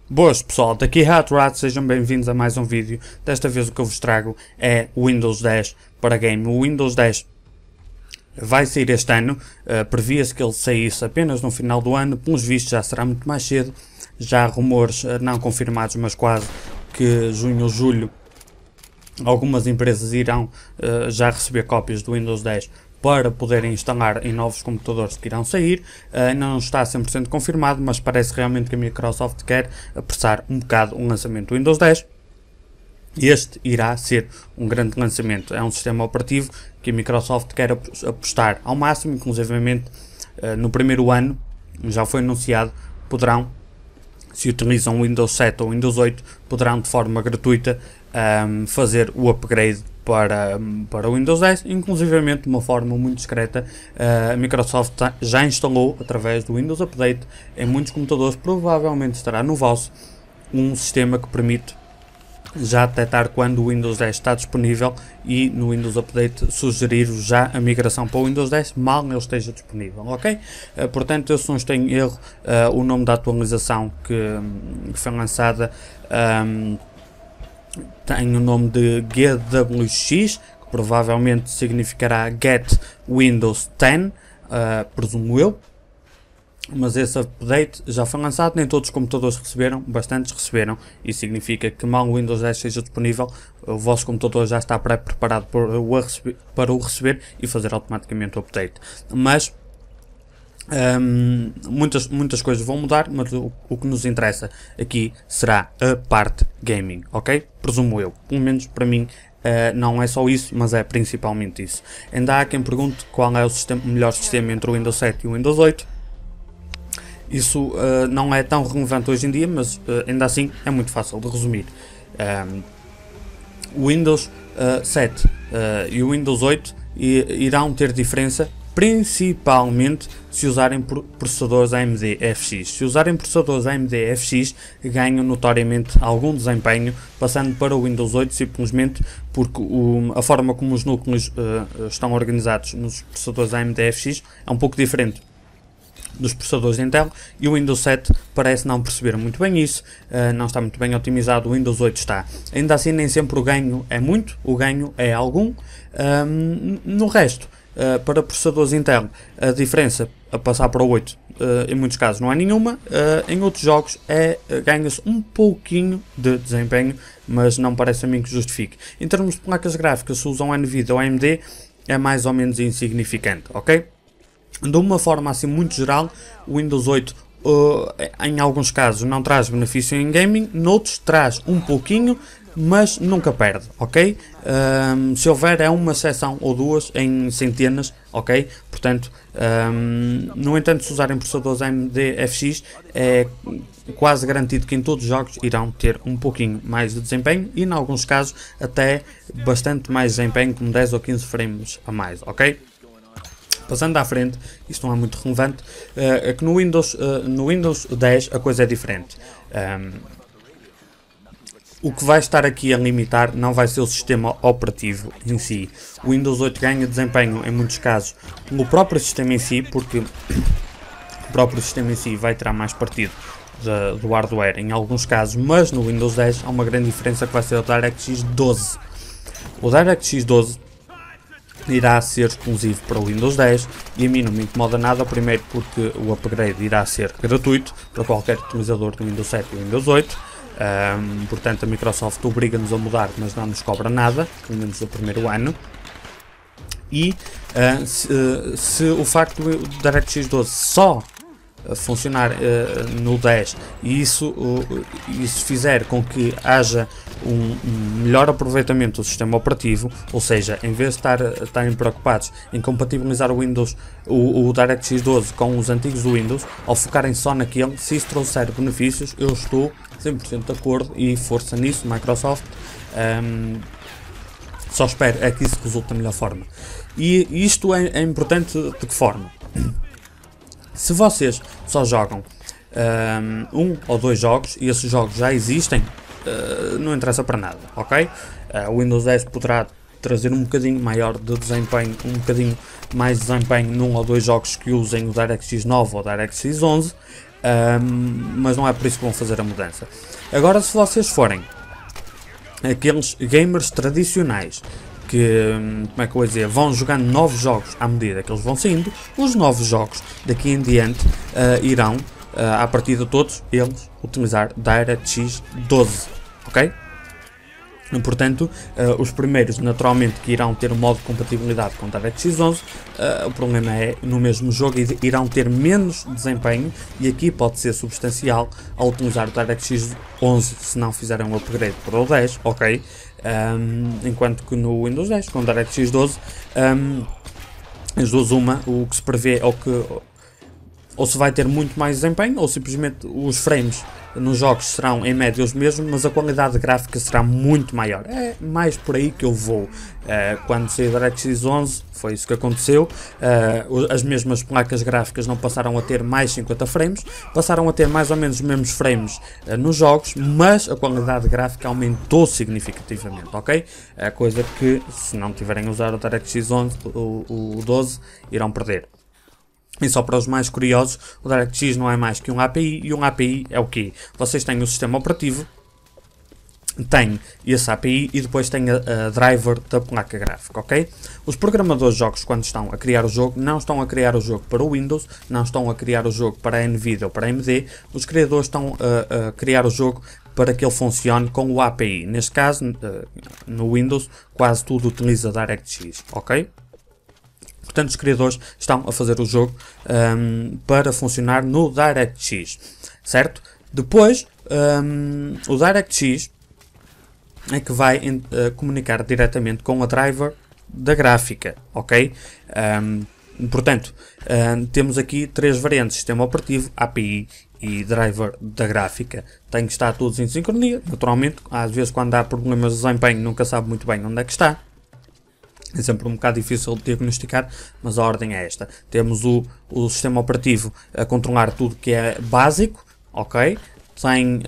Boas pessoal, daqui é Hatrat, sejam bem-vindos a mais um vídeo. Desta vez o que eu vos trago é o Windows 10 para game. O Windows 10 vai sair este ano, previa-se que ele saísse apenas no final do ano, pelos vistos já será muito mais cedo. Já há rumores não confirmados, mas quase, que junho ou julho algumas empresas irão já receber cópias do Windows 10 para poderem instalar em novos computadores que irão sair. Ainda não está 100% confirmado, mas parece realmente que a Microsoft quer apressar um bocado o lançamento do Windows 10. Este irá ser um grande lançamento. É um sistema operativo que a Microsoft quer apostar ao máximo, inclusivamente no primeiro ano, já foi anunciado, poderão, se utilizam o Windows 7 ou Windows 8, poderão de forma gratuita fazer o upgrade para o Windows 10, inclusivamente de uma forma muito discreta. A Microsoft já instalou, através do Windows Update, em muitos computadores, provavelmente estará no vosso, um sistema que permite já detectar quando o Windows 10 está disponível e no Windows Update sugerir já a migração para o Windows 10 mal ele esteja disponível, ok? Portanto, eu se não estou em erro, o nome da atualização que foi lançada tem o nome de GWX, que provavelmente significará Get Windows 10, presumo eu. Mas esse update já foi lançado, nem todos os computadores receberam, bastantes receberam, e significa que mal o Windows 10 seja disponível, o vosso computador já está pré-preparado para o receber e fazer automaticamente o update. Mas muitas coisas vão mudar, mas o que nos interessa aqui será a parte gaming, ok? Presumo eu, pelo menos para mim. Não é só isso, mas é principalmente isso. Ainda há quem pergunte qual é o melhor sistema entre o Windows 7 e o Windows 8. Isso não é tão relevante hoje em dia, mas ainda assim é muito fácil de resumir. O Windows 7 e o Windows 8 irão ter diferença, principalmente se usarem processadores AMD FX. Se usarem processadores AMD FX, ganham notoriamente algum desempenho, passando para o Windows 8 simplesmente porque a forma como os núcleos estão organizados nos processadores AMD FX é um pouco diferente dos processadores Intel, e o Windows 7 parece não perceber muito bem isso, não está muito bem otimizado. O Windows 8 está. Ainda assim, nem sempre o ganho é muito, o ganho é algum. No resto, para processadores Intel, a diferença a passar para o 8, em muitos casos não há nenhuma, em outros jogos ganha-se um pouquinho de desempenho, mas não parece a mim que justifique. Em termos de placas gráficas, se usam NVIDIA ou AMD, é mais ou menos insignificante, ok? De uma forma assim muito geral, o Windows 8 em alguns casos não traz benefício em gaming, noutros traz um pouquinho, mas nunca perde, ok? Se houver é uma exceção ou duas em centenas, ok? Portanto, no entanto, se usarem processadores AMD FX, é quase garantido que em todos os jogos irão ter um pouquinho mais de desempenho e, em alguns casos, até bastante mais desempenho, como 10 ou 15 frames a mais, ok? Passando à frente, isto não é muito relevante, é que no Windows 10 a coisa é diferente. O que vai estar aqui a limitar não vai ser o sistema operativo em si. O Windows 8 ganha desempenho em muitos casos no próprio sistema em si, porque o próprio sistema em si vai tirar mais partido do hardware em alguns casos, mas no Windows 10 há uma grande diferença que vai ser o DirectX 12. O DirectX 12 irá ser exclusivo para o Windows 10 e a mim não me incomoda nada, primeiro porque o upgrade irá ser gratuito para qualquer utilizador do Windows 7 e Windows 8, portanto a Microsoft obriga-nos a mudar, mas não nos cobra nada, pelo menos no primeiro ano. E se o facto do DirectX 12 só funcionar no 10 e isso fizer com que haja um melhor aproveitamento do sistema operativo, ou seja, em vez de estarem preocupados em compatibilizar o DirectX 12 com os antigos do Windows, ao focarem só naquele, se isso trouxer benefícios, eu estou 100% de acordo e força nisso, Microsoft. Só espero é que isso resulte da melhor forma. E isto é importante de que forma? Se vocês só jogam um ou dois jogos e esses jogos já existem, não interessa para nada, ok? O Windows 10 poderá trazer um bocadinho maior de desempenho, um bocadinho mais desempenho num ou dois jogos que usem o DirectX 9 ou o DirectX 11, mas não é por isso que vão fazer a mudança. Agora, se vocês forem aqueles gamers tradicionais que, como é que eu vou dizer, vão jogando novos jogos à medida que eles vão saindo, os novos jogos daqui em diante irão, à partida todos eles, utilizar DirectX 12, ok? Portanto, os primeiros naturalmente que irão ter um modo de compatibilidade com DirectX 11, o problema é no mesmo jogo irão ter menos desempenho, e aqui pode ser substancial ao utilizar o DirectX 11 se não fizerem um upgrade para o 10, ok? Enquanto que no Windows 10 com DirectX 12 as duas o que se prevê é que ou se vai ter muito mais desempenho, ou simplesmente os frames nos jogos serão em média os mesmos, mas a qualidade gráfica será muito maior. É mais por aí que eu vou. Quando saiu o DirectX 11 foi isso que aconteceu. As mesmas placas gráficas não passaram a ter mais 50 frames, passaram a ter mais ou menos os mesmos frames nos jogos, mas a qualidade gráfica aumentou significativamente, ok? Coisa que, se não tiverem a usar o DirectX 11, o 12, irão perder. E só para os mais curiosos, o DirectX não é mais que um API, e um API é o quê? Vocês têm o sistema operativo, tem esse API e depois tem a driver da placa gráfica, ok? Os programadores de jogos, quando estão a criar o jogo, não estão a criar o jogo para o Windows, não estão a criar o jogo para a Nvidia ou para a AMD, os criadores estão a criar o jogo para que ele funcione com o API. Neste caso, no Windows, quase tudo utiliza DirectX, ok? Portanto, os criadores estão a fazer o jogo para funcionar no DirectX, certo? Depois, o DirectX é que vai comunicar diretamente com a driver da gráfica, ok? Portanto, temos aqui três variantes: sistema operativo, API e driver da gráfica. Tem que estar todos em sincronia, naturalmente. Às vezes, quando há problemas de desempenho, nunca sabe muito bem onde é que está. É sempre um bocado difícil de diagnosticar, mas a ordem é esta. Temos o sistema operativo a controlar tudo que é básico, ok? Tem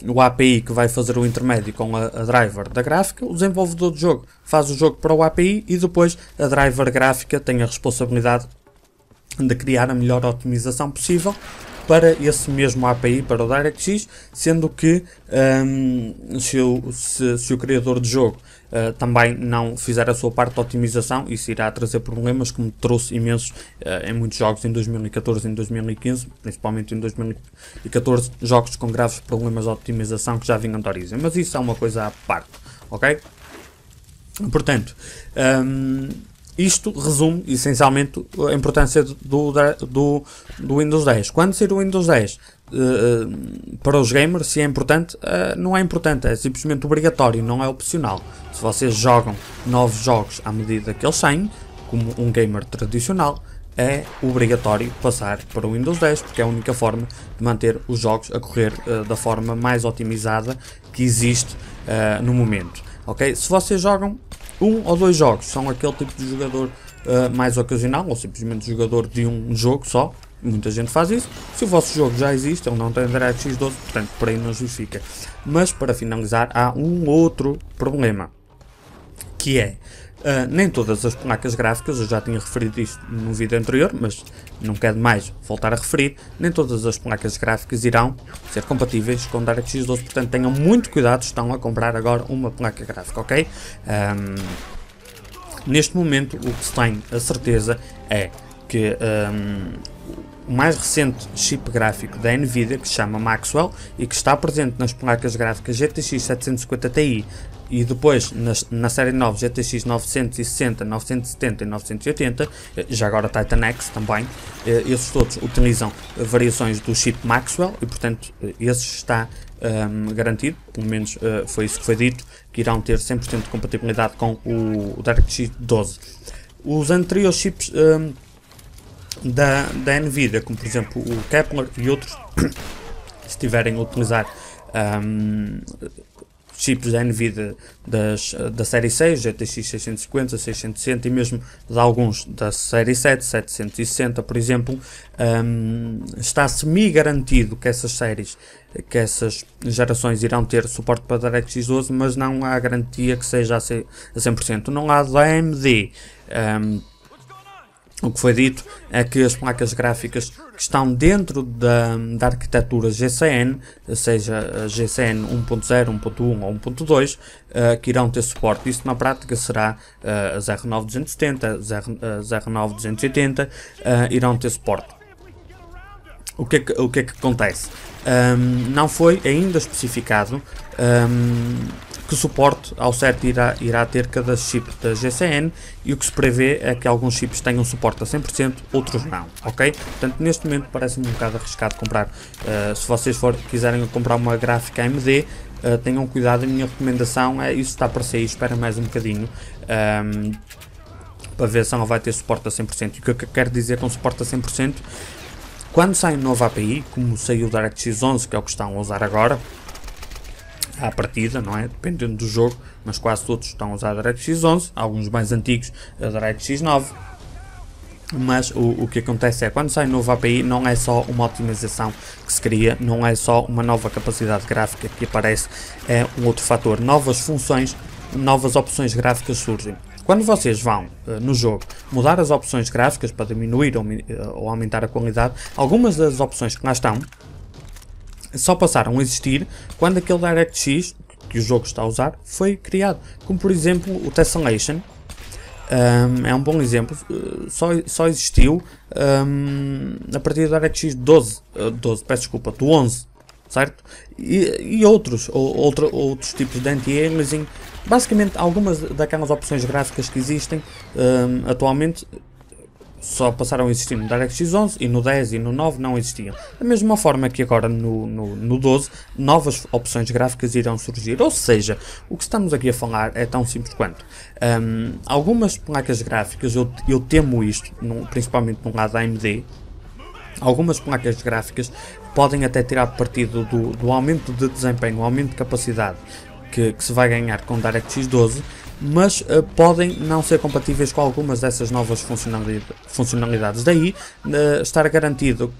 o API que vai fazer o intermédio com a driver da gráfica. O desenvolvedor do jogo faz o jogo para o API e depois a driver gráfica tem a responsabilidade de criar a melhor otimização possível para esse mesmo API, para o DirectX, sendo que se o criador de jogo também não fizer a sua parte de otimização, isso irá trazer problemas, como trouxe imensos em muitos jogos em 2014 e em 2015, principalmente em 2014, jogos com graves problemas de otimização que já vinham de origem, mas isso é uma coisa à parte, ok? Portanto, isto resume essencialmente a importância do Windows 10. Quando sair o Windows 10 para os gamers, se é importante, não é importante, é simplesmente obrigatório, não é opcional. Se vocês jogam novos jogos à medida que eles saem, como um gamer tradicional, é obrigatório passar para o Windows 10, porque é a única forma de manter os jogos a correr da forma mais otimizada que existe no momento. Okay? Se vocês jogam um ou dois jogos, são aquele tipo de jogador mais ocasional, ou simplesmente jogador de um jogo só, muita gente faz isso. Se o vosso jogo já existe, ele não tem DirectX 12, portanto por aí não justifica. Mas para finalizar, há um outro problema, que é nem todas as placas gráficas, eu já tinha referido isto no vídeo anterior, mas não quero mais voltar a referir, nem todas as placas gráficas irão ser compatíveis com DirectX 12, portanto tenham muito cuidado, estão a comprar agora uma placa gráfica, ok? Neste momento o que se tem a certeza é que o mais recente chip gráfico da Nvidia, que se chama Maxwell e que está presente nas placas gráficas GTX 750 Ti e depois na série 9 GTX 960, 970 e 980, já agora Titan X também, esses todos utilizam variações do chip Maxwell e portanto esse está garantido, pelo menos foi isso que foi dito, que irão ter 100% de compatibilidade com o DirectX 12. Os anteriores chips da Nvidia, como por exemplo o Kepler e outros, se estiverem a utilizar chips da Nvidia da série 6, GTX 650, 660 e mesmo de alguns da série 7, 760 por exemplo, está semi-garantido que essas gerações irão ter suporte para DirectX 12, mas não há garantia que seja a 100%. Não há da AMD O que foi dito é que as placas gráficas que estão dentro da arquitetura GCN, seja GCN 1.0, 1.1 ou 1.2, que irão ter suporte. Isso na prática será as R9 270, as R9 280, irão ter suporte. O que é que acontece? Não foi ainda especificado que suporte ao certo irá ter cada chip da GCN, e o que se prevê é que alguns chips tenham suporte a 100%, outros não, ok? Portanto, neste momento parece-me um bocado arriscado comprar. Se vocês quiserem comprar uma gráfica AMD, tenham cuidado. A minha recomendação é, isso está para sair, espera mais um bocadinho, para ver se ela vai ter suporte a 100%. E o que eu quero dizer com suporte a 100%, quando sai um novo API, como saiu o DirectX 11, que é o que estão a usar agora, à partida, não é? Dependendo do jogo, mas quase todos estão a usar a DirectX 11, alguns mais antigos a DirectX 9. Mas o que acontece é, quando sai um novo API, não é só uma otimização que se cria, não é só uma nova capacidade gráfica que aparece, é um outro fator. Novas funções, novas opções gráficas surgem. Quando vocês vão no jogo mudar as opções gráficas para diminuir ou aumentar a qualidade, algumas das opções que lá estão só passaram a existir quando aquele DirectX que o jogo está a usar foi criado. Como por exemplo o Tessellation, é um bom exemplo, só existiu a partir do DirectX 12, peço desculpa, do 11, certo? E outros tipos de anti-aliasing. Basicamente, algumas daquelas opções gráficas que existem atualmente só passaram a existir no DirectX 11, e no 10 e no 9 não existiam. Da mesma forma que agora no 12, novas opções gráficas irão surgir. Ou seja, o que estamos aqui a falar é tão simples quanto algumas placas gráficas, eu temo isto, principalmente no lado da AMD, algumas placas gráficas podem até tirar partido do aumento de desempenho, aumento de capacidade que se vai ganhar com o DirectX 12, mas podem não ser compatíveis com algumas dessas novas funcionalidades. Daí estar garantido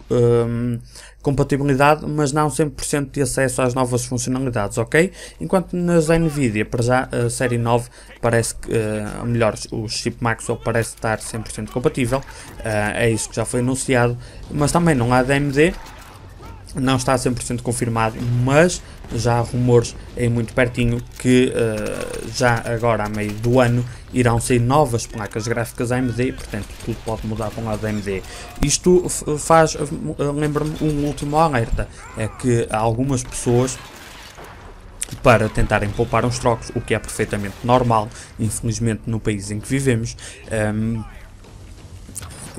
compatibilidade, mas não 100% de acesso às novas funcionalidades, ok? Enquanto nas NVIDIA, para já, a série 9 parece que, melhor, o chip Maxwell parece estar 100% compatível, é isso que já foi anunciado, mas também não há da AMD. Não está 100% confirmado, mas já há rumores aí muito pertinho que já agora, a meio do ano, irão sair novas placas gráficas AMD, portanto tudo pode mudar para um lado da AMD. Isto lembra-me um último alerta, é que há algumas pessoas, para tentarem poupar uns trocos, o que é perfeitamente normal, infelizmente no país em que vivemos,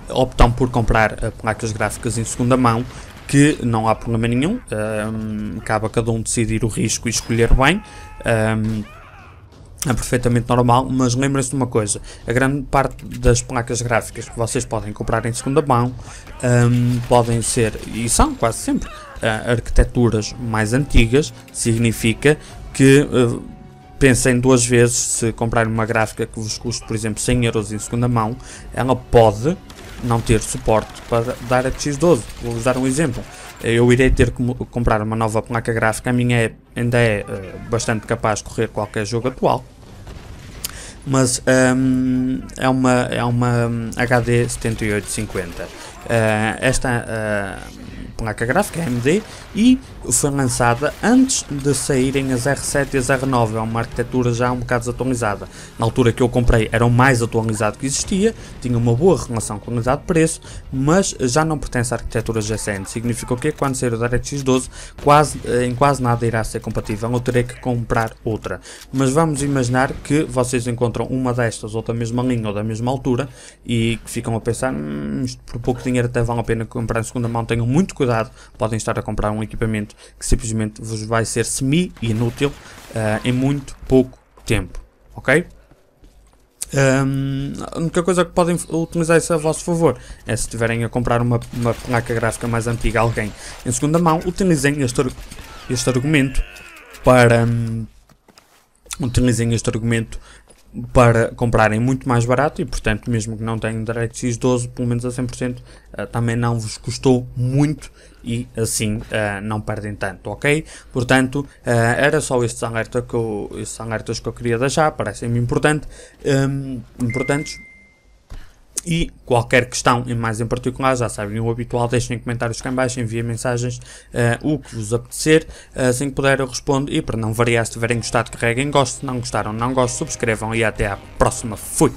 optam por comprar placas gráficas em segunda mão, que não há problema nenhum, cabe a cada um decidir o risco e escolher bem, é perfeitamente normal, mas lembrem-se de uma coisa, a grande parte das placas gráficas que vocês podem comprar em segunda mão podem ser, e são quase sempre, arquiteturas mais antigas. Significa que pensem duas vezes se comprarem uma gráfica que vos custe, por exemplo, 100 euros em segunda mão, ela pode não ter suporte para DirectX 12. Vou-vos dar um exemplo. Eu irei ter que comprar uma nova placa gráfica, a minha ainda é bastante capaz de correr qualquer jogo atual, mas é uma HD 7850. Esta placa gráfica é AMD e foi lançada antes de saírem as R7 e as R9, é uma arquitetura já um bocado desatualizada. Na altura que eu comprei era o mais atualizado que existia, tinha uma boa relação qualidade-preço, mas já não pertence à arquitetura GCN. Significa o quê? Quando sair o DirectX 12, em quase nada irá ser compatível, eu terei que comprar outra. Mas vamos imaginar que vocês encontram uma destas, ou da mesma linha, ou da mesma altura, e que ficam a pensar, isto por pouco dinheiro até vale a pena comprar em segunda mão. Tenham muito cuidado, podem estar a comprar um equipamento que simplesmente vos vai ser semi-inútil em muito pouco tempo, ok? A única coisa que podem utilizar isso a vosso favor é, se estiverem a comprar uma placa gráfica mais antiga a alguém em segunda mão, utilizem este argumento para comprarem muito mais barato, e portanto, mesmo que não tenham DirectX 12, pelo menos a 100%, também não vos custou muito, e assim não perdem tanto, ok? Portanto, era só estes alertas que eu queria deixar, parecem-me importantes. E qualquer questão, e mais em particular, já sabem o habitual, deixem comentários cá em baixo, enviem mensagens, o que vos apetecer, assim que puder eu respondo, e para não variar, se tiverem gostado, carreguem gosto, se não gostaram, não gosto, subscrevam, e até à próxima, fui!